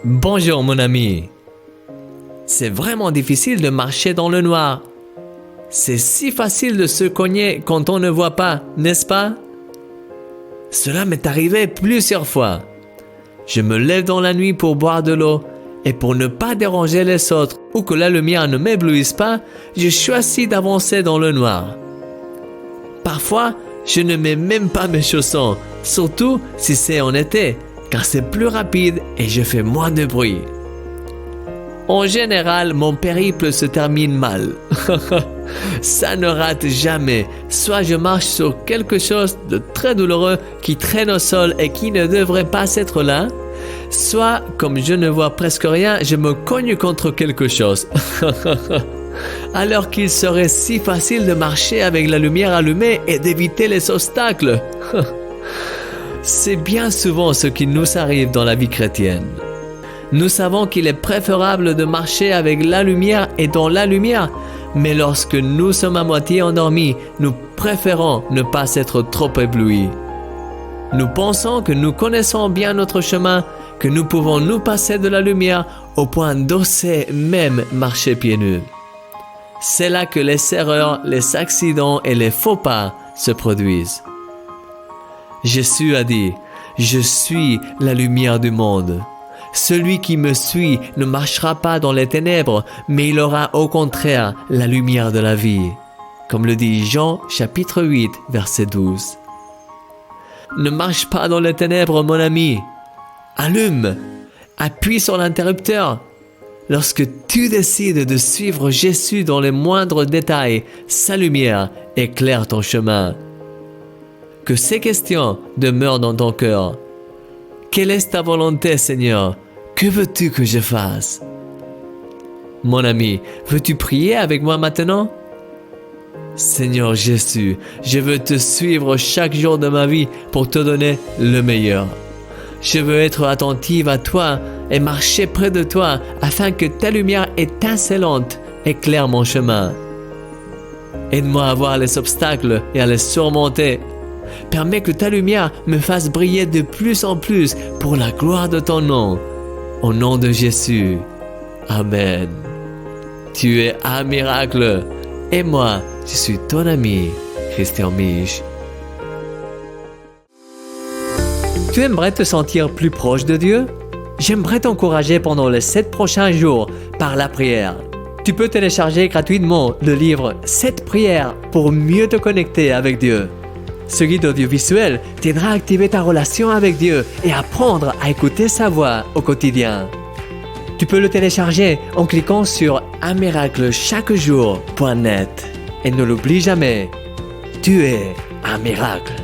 Bonjour mon ami. C'est vraiment difficile de marcher dans le noir. C'est si facile de se cogner quand on ne voit pas, n'est-ce pas? Cela m'est arrivé plusieurs fois. Je me lève dans la nuit pour boire de l'eau et pour ne pas déranger les autres ou que la lumière ne m'éblouisse pas, je choisis d'avancer dans le noir. Parfois, je ne mets même pas mes chaussons, surtout si c'est en été, car c'est plus rapide et je fais moins de bruit. En général, mon périple se termine mal. Ça ne rate jamais. Soit je marche sur quelque chose de très douloureux qui traîne au sol et qui ne devrait pas être là, soit, comme je ne vois presque rien, je me cogne contre quelque chose. Alors qu'il serait si facile de marcher avec la lumière allumée et d'éviter les obstacles. C'est bien souvent ce qui nous arrive dans la vie chrétienne. Nous savons qu'il est préférable de marcher avec la lumière et dans la lumière, mais lorsque nous sommes à moitié endormis, nous préférons ne pas être trop éblouis. Nous pensons que nous connaissons bien notre chemin, que nous pouvons nous passer de la lumière au point d'oser même marcher pieds nus. C'est là que les erreurs, les accidents et les faux pas se produisent. Jésus a dit « Je suis la lumière du monde ». Celui qui me suit ne marchera pas dans les ténèbres, mais il aura au contraire la lumière de la vie. Comme le dit Jean chapitre 8, verset 12. Ne marche pas dans les ténèbres, mon ami. Allume, appuie sur l'interrupteur. Lorsque tu décides de suivre Jésus dans les moindres détails, sa lumière éclaire ton chemin. Que ces questions demeurent dans ton cœur. Quelle est ta volonté, Seigneur? Que veux-tu que je fasse? Mon ami, veux-tu prier avec moi maintenant? Seigneur Jésus, je veux te suivre chaque jour de ma vie pour te donner le meilleur. Je veux être attentive à toi et marcher près de toi afin que ta lumière étincelante éclaire mon chemin. Aide-moi à voir les obstacles et à les surmonter. Permets que ta lumière me fasse briller de plus en plus pour la gloire de ton nom. Au nom de Jésus. Amen. Tu es un miracle. Et moi, je suis ton ami, Christian Mich. Tu aimerais te sentir plus proche de Dieu? J'aimerais t'encourager pendant les 7 prochains jours par la prière. Tu peux télécharger gratuitement le livre 7 prières pour mieux te connecter avec Dieu. Ce guide audiovisuel t'aidera à activer ta relation avec Dieu et apprendre à écouter sa voix au quotidien. Tu peux le télécharger en cliquant sur unmiraclechaquejour.net. Et ne l'oublie jamais, tu es un miracle.